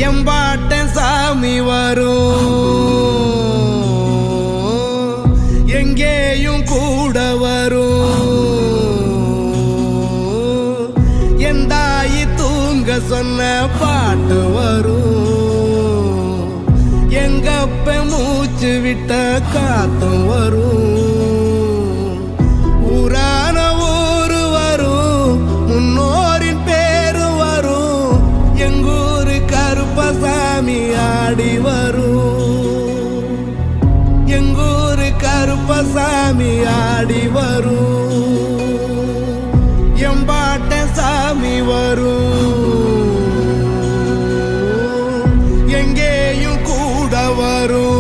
எம்பாட்டன் சாமி வரும், எங்கேயும் கூட வரும். என் தாயி தூங்க சொன்ன பாட்டு வரும், எங்கப்ப மூச்சு விட்ட காத்தும் வரும். ஊரான ஊரு வரும், முன்னோரின் பேரு வரும். எங்கூரு கருப்பசாமி ஆடி வரும், எங்கூரு கருப்பசாமி ஆடி வரும். எம்பாட்ட சாமி வரும், எங்கேயும் கூட வரும்.